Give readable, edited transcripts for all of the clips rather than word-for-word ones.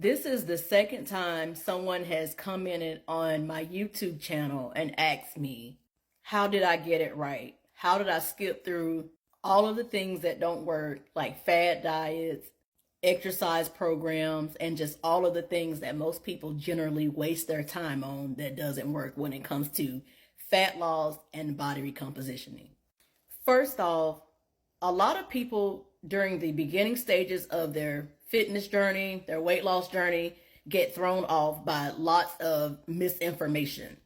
This is the second time someone has commented on my YouTube channel and asked me, how did I get it right? How did I skip through all of the things that don't work, like fad diets, exercise programs, and just all of the things that most people generally waste their time on that doesn't work when it comes to fat loss and body recompositioning. First off, a lot of people during the beginning stages of their fitness journey, their weight loss journey, get thrown off by lots of misinformation.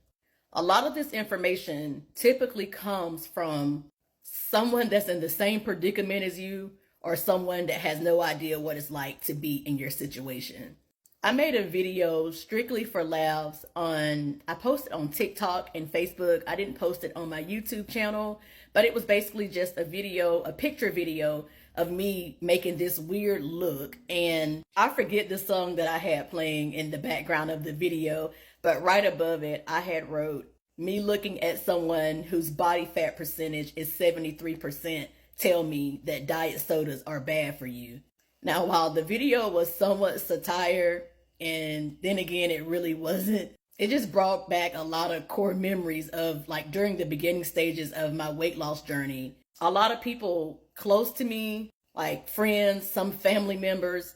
A lot of this information typically comes from someone that's in the same predicament as you or someone that has no idea what it's like to be in your situation. I made a video strictly for laughs I posted on TikTok and Facebook. I didn't post it on my YouTube channel, but it was basically just a picture video of me making this weird look. And I forget the song that I had playing in the background of the video, but right above it, I had wrote, me looking at someone whose body fat percentage is 73%, tell me that diet sodas are bad for you. Now, while the video was somewhat satire, and then again, it really wasn't, it just brought back a lot of core memories of like during the beginning stages of my weight loss journey. A lot of people close to me, like friends, some family members,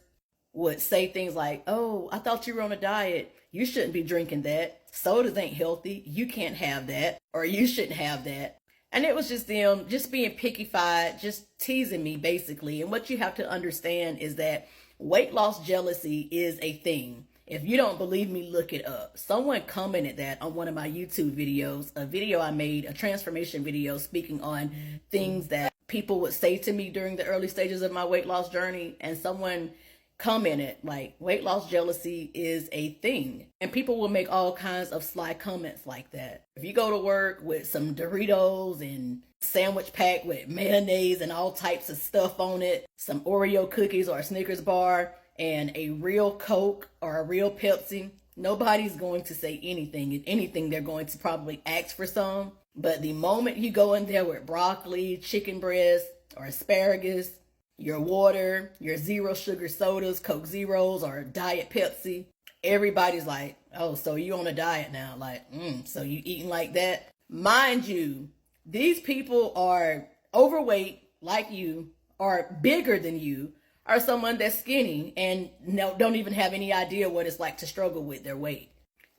would say things like, oh, I thought you were on a diet. You shouldn't be drinking that. Sodas ain't healthy. You can't have that. Or you shouldn't have that. And it was just them just being picky-fied, just teasing me basically. And what you have to understand is that weight loss jealousy is a thing. If you don't believe me, look it up. Someone commented that on one of my YouTube videos, a video I made, a transformation video speaking on things that people would say to me during the early stages of my weight loss journey. And someone commented like, weight loss jealousy is a thing. And people will make all kinds of sly comments like that. If you go to work with some Doritos and sandwich pack with mayonnaise and all types of stuff on it, some Oreo cookies or a Snickers bar, and a real Coke or a real Pepsi, nobody's going to say anything. If anything, they're going to probably ask for some. But the moment you go in there with broccoli, chicken breast, or asparagus, your water, your zero sugar sodas, Coke Zeros, or Diet Pepsi, everybody's like, oh, so you on a diet now? Like, so you eating like that? Mind you, these people are overweight like you, are bigger than you, or someone that's skinny and don't even have any idea what it's like to struggle with their weight.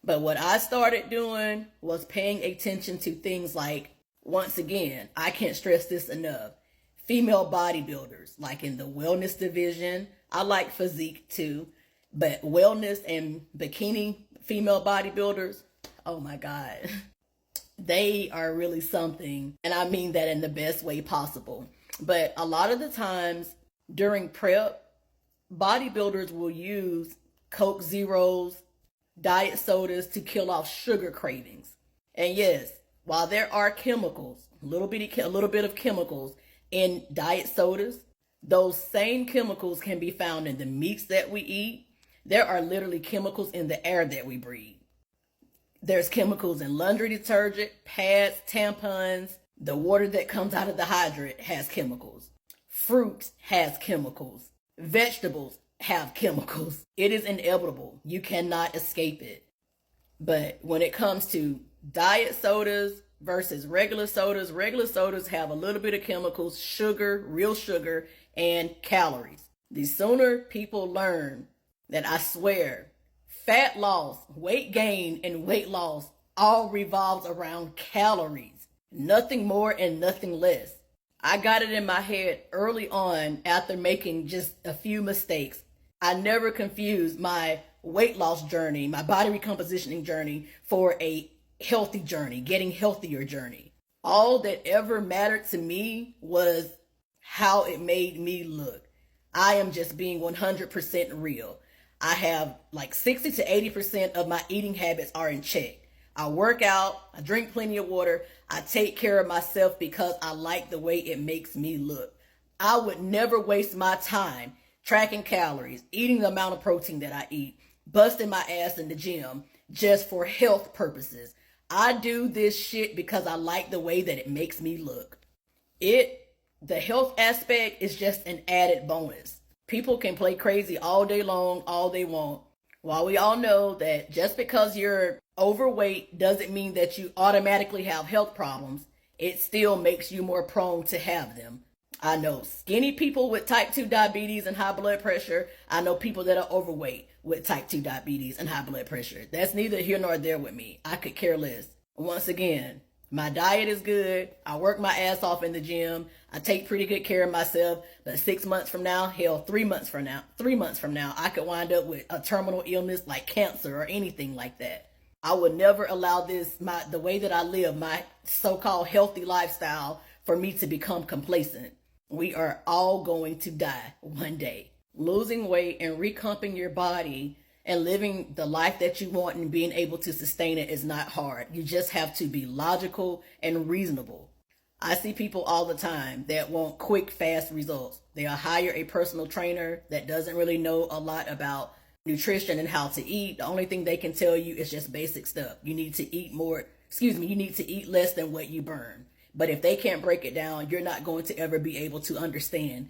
But what I started doing was paying attention to things like, once again, I can't stress this enough, female bodybuilders, like in the wellness division. I like physique too, but wellness and bikini female bodybuilders, oh my God, they are really something. And I mean that in the best way possible. But a lot of the times during prep, bodybuilders will use Coke Zeros, diet sodas to kill off sugar cravings. And yes, while there are chemicals, a little bit of chemicals in diet sodas, those same chemicals can be found in the meats that we eat. There are literally chemicals in the air that we breathe. There's chemicals in laundry detergent, pads, tampons. The water that comes out of the hydrant has chemicals. Fruit has chemicals. Vegetables have chemicals. It is inevitable. You cannot escape it. But when it comes to diet sodas versus regular sodas have a little bit of chemicals, sugar, real sugar, and calories. The sooner people learn that, I swear, fat loss, weight gain, and weight loss all revolves around calories. Nothing more and nothing less. I got it in my head early on after making just a few mistakes. I never confused my weight loss journey, my body recompositioning journey, for a healthy journey, getting healthier journey. All that ever mattered to me was how it made me look. I am just being 100% real. I have like 60 to 80% of my eating habits are in check. I work out, I drink plenty of water, I take care of myself because I like the way it makes me look. I would never waste my time tracking calories, eating the amount of protein that I eat, busting my ass in the gym just for health purposes. I do this shit because I like the way that it makes me look. The health aspect is just an added bonus. People can play crazy all day long, all they want. While we all know that just because you're overweight doesn't mean that you automatically have health problems, it still makes you more prone to have them. I know skinny people with type 2 diabetes and high blood pressure. I know people that are overweight with type 2 diabetes and high blood pressure. That's neither here nor there with me. I could care less. Once again, my diet is good. I work my ass off in the gym. I take pretty good care of myself. But 6 months from now, hell, 3 months from now, I could wind up with a terminal illness like cancer or anything like that. I would never allow the way that I live, my so-called healthy lifestyle, for me to become complacent. We are all going to die one day. Losing weight and recumbing your body and living the life that you want and being able to sustain it is not hard. You just have to be logical and reasonable. I see people all the time that want quick, fast results. They'll hire a personal trainer that doesn't really know a lot about nutrition and how to eat. The only thing they can tell you is just basic stuff. You need to eat you need to eat less than what you burn. But if they can't break it down, you're not going to ever be able to understand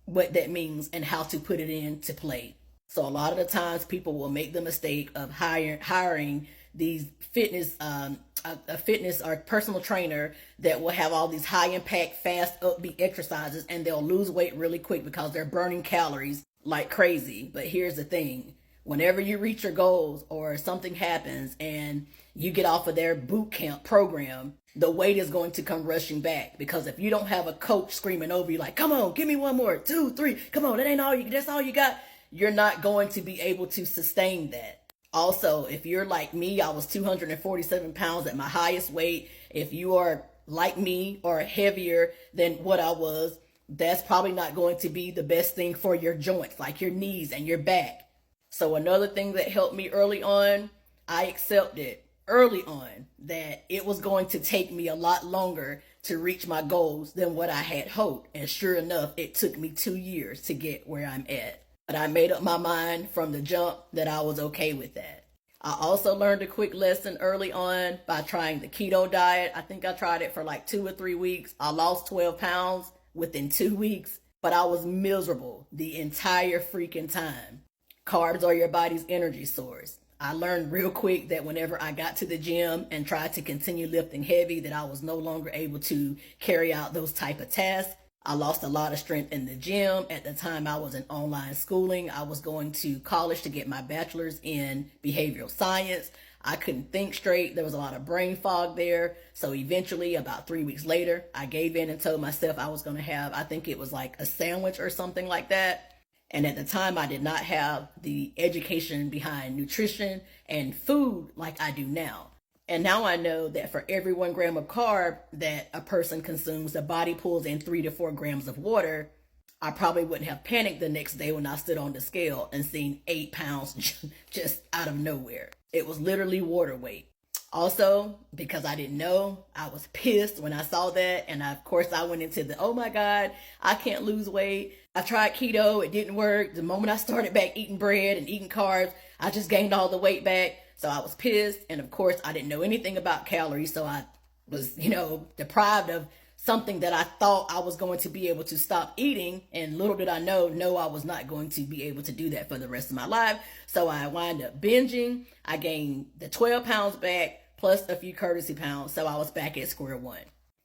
what that means and how to put it into play. So a lot of the times people will make the mistake of hiring these a fitness or personal trainer that will have all these high impact, fast, upbeat exercises, and they'll lose weight really quick because they're burning calories like crazy. But here's the thing. Whenever you reach your goals or something happens and you get off of their boot camp program, the weight is going to come rushing back. Because if you don't have a coach screaming over you like, come on, give me one more, 2, 3, come on, that's all you got, you're not going to be able to sustain that. Also, if you're like me, I was 247 pounds at my highest weight. If you are like me or heavier than what I was, that's probably not going to be the best thing for your joints, like your knees and your back. So another thing that helped me early on, I accepted early on that it was going to take me a lot longer to reach my goals than what I had hoped. And sure enough, it took me 2 years to get where I'm at. But I made up my mind from the jump that I was okay with that. I also learned a quick lesson early on by trying the keto diet. I think I tried it for like 2 or 3 weeks. I lost 12 pounds within 2 weeks, but I was miserable the entire freaking time. Carbs are your body's energy source. I learned real quick that whenever I got to the gym and tried to continue lifting heavy, that I was no longer able to carry out those type of tasks. I lost a lot of strength in the gym. At the time, I was in online schooling. I was going to college to get my bachelor's in behavioral science. I couldn't think straight. There was a lot of brain fog there. So eventually, about 3 weeks later, I gave in and told myself I was going to have, I think it was like a sandwich or something like that. And at the time, I did not have the education behind nutrition and food like I do now. And now I know that for every 1 gram of carb that a person consumes, the body pulls in 3 to 4 grams of water. I probably wouldn't have panicked the next day when I stood on the scale and seen 8 pounds just out of nowhere. It was literally water weight. Also, because I didn't know, I was pissed when I saw that. And of course, I went into oh my God, I can't lose weight. I tried keto, it didn't work. The moment I started back eating bread and eating carbs, I just gained all the weight back. So I was pissed. And of course, I didn't know anything about calories. So I was, deprived of something that I thought I was going to be able to stop eating. And little did I know, no, I was not going to be able to do that for the rest of my life. So I wound up binging. I gained the 12 pounds back plus a few courtesy pounds. So I was back at square one.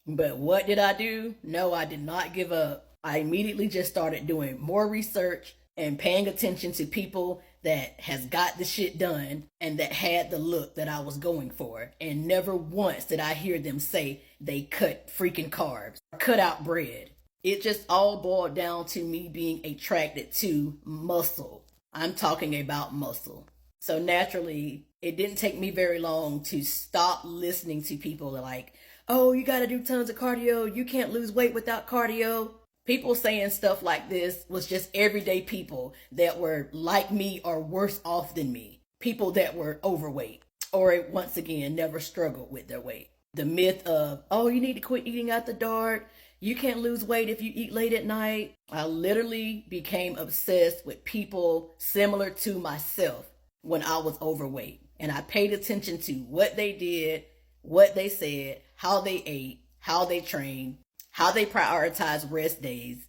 But what did I do? No, I did not give up. I immediately just started doing more research and paying attention to people that has got the shit done and that had the look that I was going for. And never once did I hear them say they cut freaking carbs or cut out bread. It just all boiled down to me being attracted to muscle. I'm talking about muscle. So naturally, it didn't take me very long to stop listening to people like, oh, you got to do tons of cardio. You can't lose weight without cardio. People saying stuff like this was just everyday people that were like me or worse off than me. People that were overweight or, once again, never struggled with their weight. The myth of, oh, you need to quit eating after dark. You can't lose weight if you eat late at night. I literally became obsessed with people similar to myself when I was overweight. And I paid attention to what they did, what they said, how they ate, how they trained, how they prioritize rest days.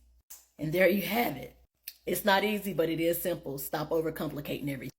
And there you have it. It's not easy, but it is simple. Stop overcomplicating everything.